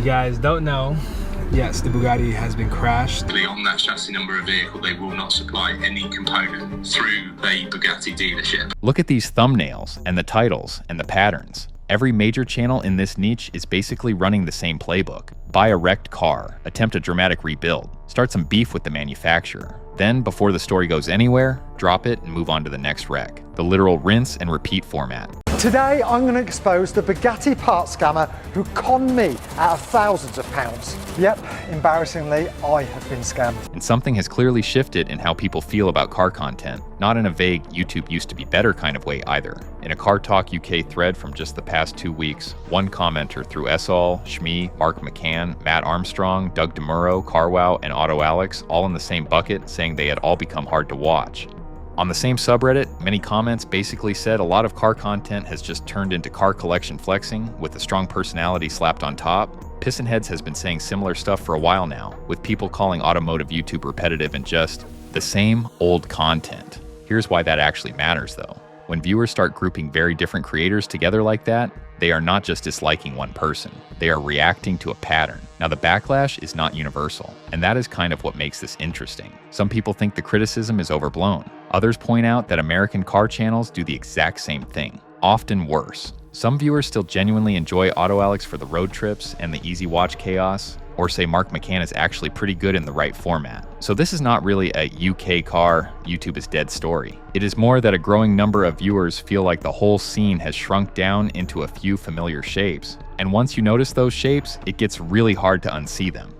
guys don't know, yes, the Bugatti has been crashed. On that chassis number of vehicle, they will not supply any component through a Bugatti dealership. Look at these thumbnails and the titles and the patterns. Every major channel in this niche is basically running the same playbook. Buy a wrecked car, attempt a dramatic rebuild, start some beef with the manufacturer. Then, before the story goes anywhere, drop it and move on to the next wreck. The literal rinse and repeat format. Today, I'm going to expose the Bugatti part scammer who conned me out of thousands of pounds. Yep, embarrassingly, I have been scammed. And something has clearly shifted in how people feel about car content, not in a vague YouTube used to be better kind of way either. In a Car Talk UK thread from just the past 2 weeks, one commenter threw Esol, Shmee, Mark McCann, Mat Armstrong, Doug DeMuro, CarWow, and AutoAlex all in the same bucket, saying they had all become hard to watch. On the same subreddit, many comments basically said a lot of car content has just turned into car collection flexing with a strong personality slapped on top. Pistonheads has been saying similar stuff for a while now, with people calling automotive YouTube repetitive and just the same old content. Here's why that actually matters though. When viewers start grouping very different creators together like that, they are not just disliking one person, they are reacting to a pattern. Now the backlash is not universal, and that is kind of what makes this interesting. Some people think the criticism is overblown. Others point out that American car channels do the exact same thing, often worse. Some viewers still genuinely enjoy AutoAlex for the road trips and the easy watch chaos, or say Mark McCann is actually pretty good in the right format. So this is not really a UK car, YouTube is dead story. It is more that a growing number of viewers feel like the whole scene has shrunk down into a few familiar shapes. And once you notice those shapes, it gets really hard to unsee them.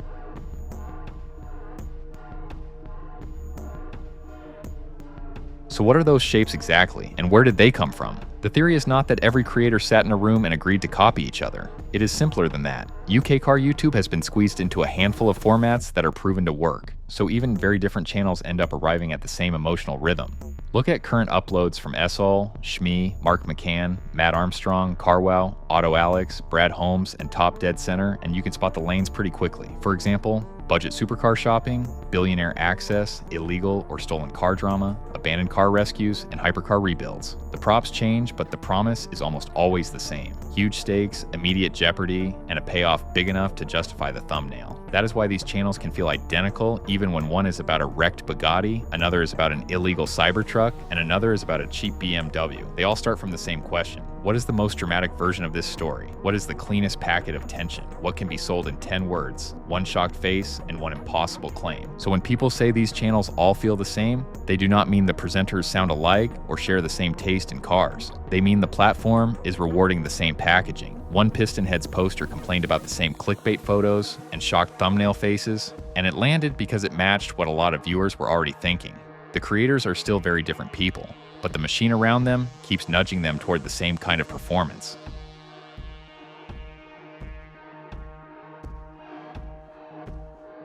So what are those shapes exactly, and where did they come from? The theory is not that every creator sat in a room and agreed to copy each other. It is simpler than that. UK car YouTube has been squeezed into a handful of formats that are proven to work, so even very different channels end up arriving at the same emotional rhythm. Look at current uploads from Esol, Shmee, Mark McCann, Mat Armstrong, CarWow, AutoAlex, Brad Holmes, and Top Dead Center, and you can spot the lanes pretty quickly. For example, budget supercar shopping, billionaire access, illegal or stolen car drama, abandoned car rescues, and hypercar rebuilds. The props change, but the promise is almost always the same. Huge stakes, immediate jeopardy, and a payoff big enough to justify the thumbnail. That is why these channels can feel identical even when one is about a wrecked Bugatti, another is about an illegal Cybertruck, and another is about a cheap BMW. They all start from the same question. What is the most dramatic version of this story? What is the cleanest packet of tension? What can be sold in 10 words, one shocked face, and one impossible claim? So when people say these channels all feel the same, they do not mean the presenters sound alike or share the same taste in cars. They mean the platform is rewarding the same packaging. One Pistonheads poster complained about the same clickbait photos and shocked thumbnail faces, and it landed because it matched what a lot of viewers were already thinking. The creators are still very different people, but the machine around them keeps nudging them toward the same kind of performance.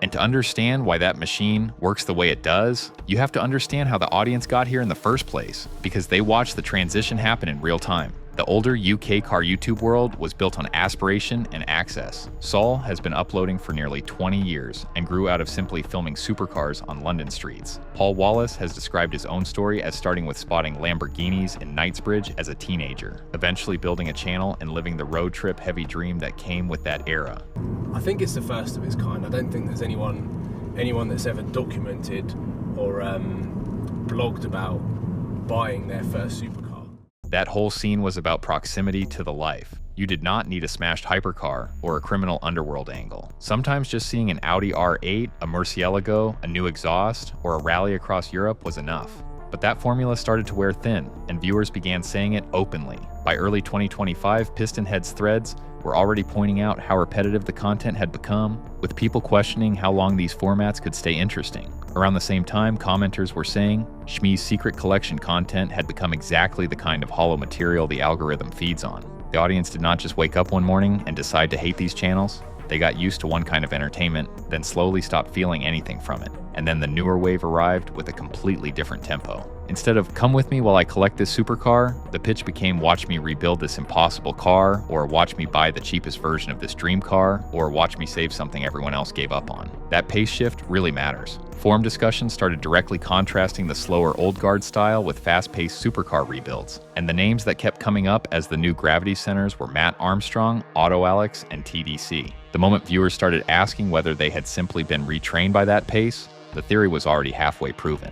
And to understand why that machine works the way it does, you have to understand how the audience got here in the first place, because they watched the transition happen in real time. The older UK car YouTube world was built on aspiration and access. Saul has been uploading for nearly 20 years and grew out of simply filming supercars on London streets. Paul Wallace has described his own story as starting with spotting Lamborghinis in Knightsbridge as a teenager, eventually building a channel and living the road trip heavy dream that came with that era. I think it's the first of its kind. I don't think there's anyone that's ever documented or blogged about buying their first supercar. That whole scene was about proximity to the life. You did not need a smashed hypercar or a criminal underworld angle. Sometimes just seeing an Audi R8, a Murcielago, a new exhaust, or a rally across Europe was enough. But that formula started to wear thin, and viewers began saying it openly. By early 2025, Pistonheads threads were already pointing out how repetitive the content had become, with people questioning how long these formats could stay interesting. Around the same time, commenters were saying Shmee's secret collection content had become exactly the kind of hollow material the algorithm feeds on. The audience did not just wake up one morning and decide to hate these channels. They got used to one kind of entertainment, then slowly stopped feeling anything from it. and then the newer wave arrived with a completely different tempo. Instead of "come with me while I collect this supercar," the pitch became "watch me rebuild this impossible car," or "watch me buy the cheapest version of this dream car," or "watch me save something everyone else gave up on." That pace shift really matters. Forum discussions started directly contrasting the slower old guard style with fast-paced supercar rebuilds, and the names that kept coming up as the new gravity centers were Mat Armstrong, AutoAlex, and TDC. The moment viewers started asking whether they had simply been retrained by that pace, the theory was already halfway proven.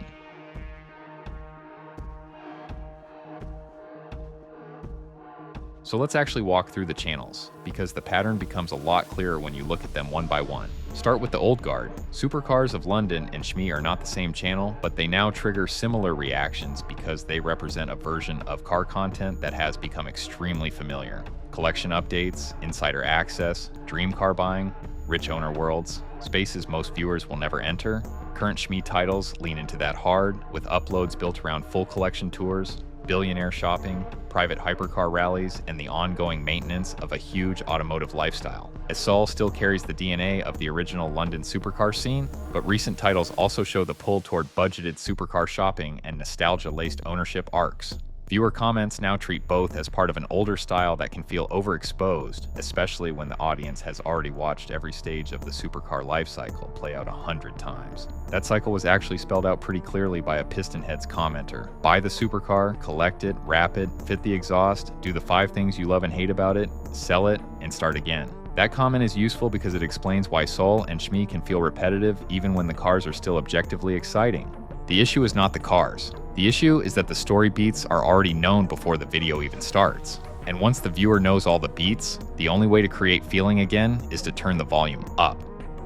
So let's actually walk through the channels, because the pattern becomes a lot clearer when you look at them one by one. Start with the old guard. Supercars of London and Shmee are not the same channel, but they now trigger similar reactions because they represent a version of car content that has become extremely familiar. Collection updates, insider access, dream car buying, rich owner worlds, spaces most viewers will never enter. Current Shmee titles lean into that hard, with uploads built around full collection tours, billionaire shopping, private hypercar rallies, and the ongoing maintenance of a huge automotive lifestyle. Assault still carries the DNA of the original London supercar scene, but recent titles also show the pull toward budgeted supercar shopping and nostalgia-laced ownership arcs. Viewer comments now treat both as part of an older style that can feel overexposed, especially when the audience has already watched every stage of the supercar life cycle play out 100 times. That cycle was actually spelled out pretty clearly by a Pistonheads commenter. Buy the supercar, collect it, wrap it, fit the exhaust, do the 5 things you love and hate about it, sell it, and start again. That comment is useful because it explains why Sol and Shmee can feel repetitive even when the cars are still objectively exciting. The issue is not the cars. The issue is that the story beats are already known before the video even starts. And once the viewer knows all the beats, the only way to create feeling again is to turn the volume up.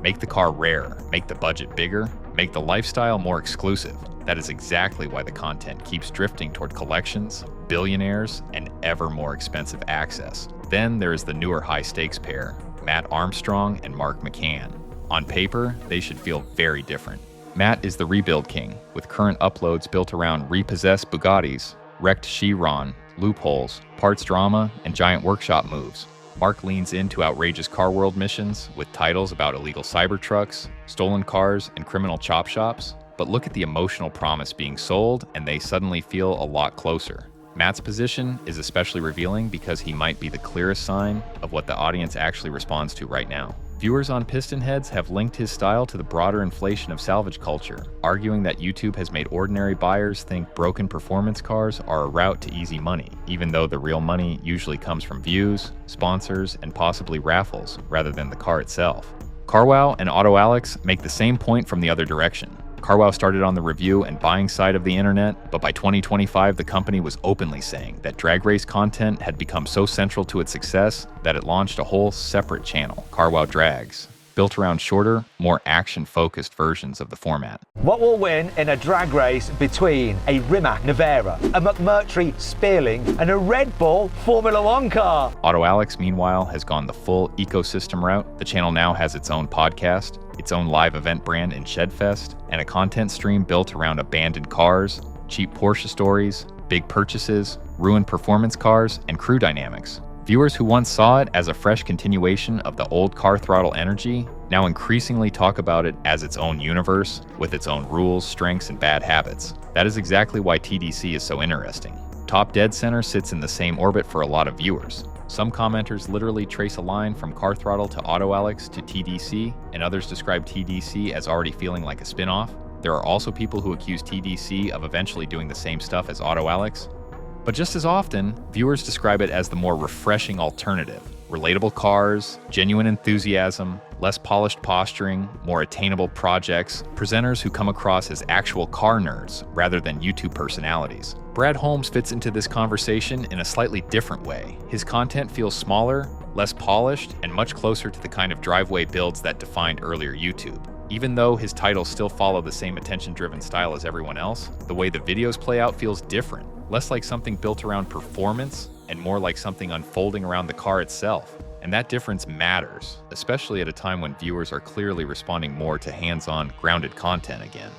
Make the car rarer, make the budget bigger, make the lifestyle more exclusive. That is exactly why the content keeps drifting toward collections, billionaires, and ever more expensive access. Then there is the newer high-stakes pair, Mat Armstrong and Mark McCann. On paper, they should feel very different. Mat is the rebuild king, with current uploads built around repossessed Bugattis, wrecked Chiron, loopholes, parts drama, and giant workshop moves. Mark leans into outrageous car world missions, with titles about illegal Cybertrucks, stolen cars, and criminal chop shops. But look at the emotional promise being sold, and they suddenly feel a lot closer. Matt's position is especially revealing because he might be the clearest sign of what the audience actually responds to right now. Viewers on Pistonheads have linked his style to the broader inflation of salvage culture, arguing that YouTube has made ordinary buyers think broken performance cars are a route to easy money, even though the real money usually comes from views, sponsors, and possibly raffles, rather than the car itself. CarWow and AutoAlex make the same point from the other direction. CarWow started on the review and buying side of the internet, but by 2025 the company was openly saying that drag race content had become so central to its success that it launched a whole separate channel, CarWow Drags, built around shorter, more action-focused versions of the format. What will win in a drag race between a Rimac Nevera, a McMurtry Spearling, and a Red Bull Formula One car? AutoAlex, meanwhile, has gone the full ecosystem route. The channel now has its own podcast, its own live event brand in Shedfest, and a content stream built around abandoned cars, cheap Porsche stories, big purchases, ruined performance cars, and crew dynamics. Viewers who once saw it as a fresh continuation of the old car throttle energy now increasingly talk about it as its own universe, with its own rules, strengths, and bad habits. That is exactly why TDC is so interesting. Top Dead Center sits in the same orbit for a lot of viewers. Some commenters literally trace a line from Car Throttle to AutoAlex to TDC, and others describe TDC as already feeling like a spin-off. There are also people who accuse TDC of eventually doing the same stuff as AutoAlex. But just as often, viewers describe it as the more refreshing alternative. Relatable cars, genuine enthusiasm, less polished posturing, more attainable projects, presenters who come across as actual car nerds rather than YouTube personalities. Brad Holmes fits into this conversation in a slightly different way. His content feels smaller, less polished, and much closer to the kind of driveway builds that defined earlier YouTube. Even though his titles still follow the same attention-driven style as everyone else, the way the videos play out feels different. Less like something built around performance and more like something unfolding around the car itself. And that difference matters, especially at a time when viewers are clearly responding more to hands-on, grounded content again.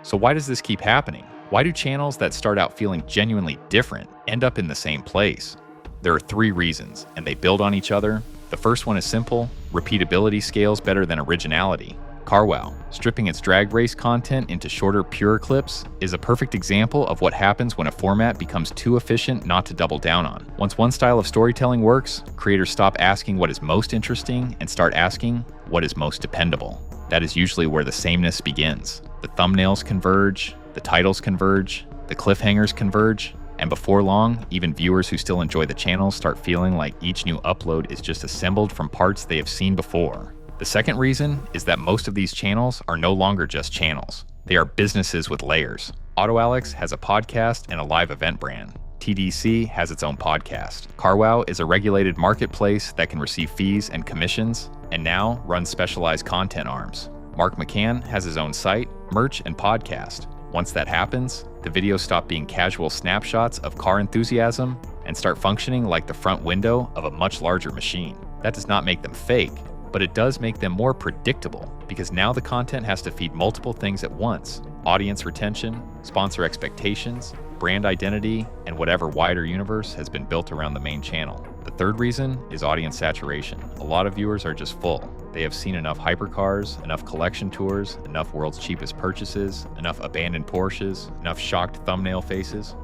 So why does this keep happening? Why do channels that start out feeling genuinely different end up in the same place? There are 3 reasons, and they build on each other. The first one is simple: repeatability scales better than originality. CarWow, stripping its drag race content into shorter, pure clips, is a perfect example of what happens when a format becomes too efficient not to double down on. Once one style of storytelling works, creators stop asking what is most interesting and start asking what is most dependable. That is usually where the sameness begins. The thumbnails converge, the titles converge, the cliffhangers converge, and before long, even viewers who still enjoy the channel start feeling like each new upload is just assembled from parts they have seen before. The second reason is that most of these channels are no longer just channels. They are businesses with layers. AutoAlex has a podcast and a live event brand. TDC has its own podcast. CarWow is a regulated marketplace that can receive fees and commissions, and now runs specialized content arms. Mark McCann has his own site, merch, and podcast. Once that happens, the videos stop being casual snapshots of car enthusiasm and start functioning like the front window of a much larger machine. That does not make them fake, but it does make them more predictable, because now the content has to feed multiple things at once: audience retention, sponsor expectations, brand identity, and whatever wider universe has been built around the main channel. The third reason is audience saturation. A lot of viewers are just full. They have seen enough hypercars, enough collection tours, enough world's cheapest purchases, enough abandoned Porsches, enough shocked thumbnail faces.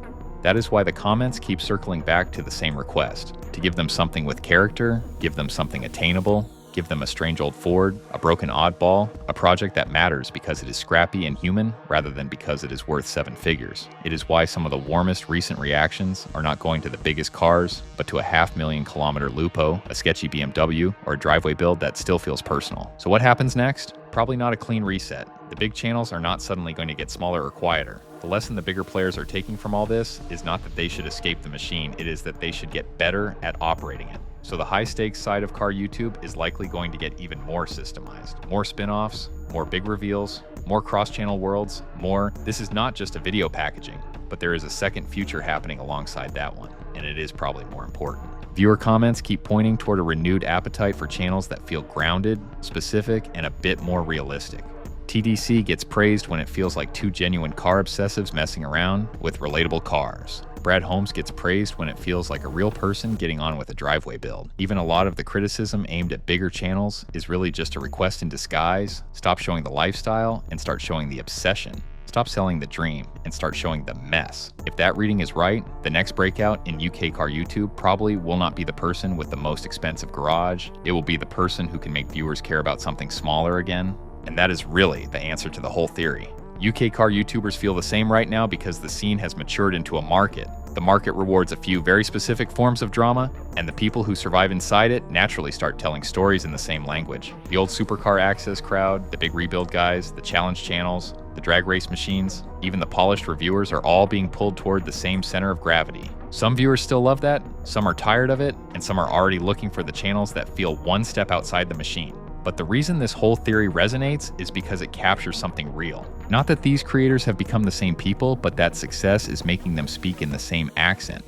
That is why the comments keep circling back to the same request: to give them something with character, give them something attainable, give them a strange old Ford, a broken oddball, a project that matters because it is scrappy and human rather than because it is worth 7 figures. It is why some of the warmest recent reactions are not going to the biggest cars, but to a 500,000-kilometer Lupo, a sketchy BMW, or a driveway build that still feels personal. So what happens next? Probably not a clean reset. The big channels are not suddenly going to get smaller or quieter. The lesson the bigger players are taking from all this is not that they should escape the machine, it is that they should get better at operating it. So the high-stakes side of car YouTube is likely going to get even more systemized. More spin-offs, more big reveals, more cross-channel worlds, more. This is not just a video packaging, but there is a second future happening alongside that one, and it is probably more important. Viewer comments keep pointing toward a renewed appetite for channels that feel grounded, specific, and a bit more realistic. TDC gets praised when it feels like two genuine car obsessives messing around with relatable cars. Brad Holmes gets praised when it feels like a real person getting on with a driveway build. Even a lot of the criticism aimed at bigger channels is really just a request in disguise. Stop showing the lifestyle and start showing the obsession. Stop selling the dream and start showing the mess. If that reading is right, the next breakout in UK car YouTube probably will not be the person with the most expensive garage. It will be the person who can make viewers care about something smaller again. And that is really the answer to the whole theory. UK car YouTubers feel the same right now because the scene has matured into a market. The market rewards a few very specific forms of drama, and the people who survive inside it naturally start telling stories in the same language. The old supercar access crowd, the big rebuild guys, the challenge channels, the drag race machines, even the polished reviewers are all being pulled toward the same center of gravity. Some viewers still love that, some are tired of it, and some are already looking for the channels that feel one step outside the machine. But the reason this whole theory resonates is because it captures something real. Not that these creators have become the same people, but that success is making them speak in the same accent.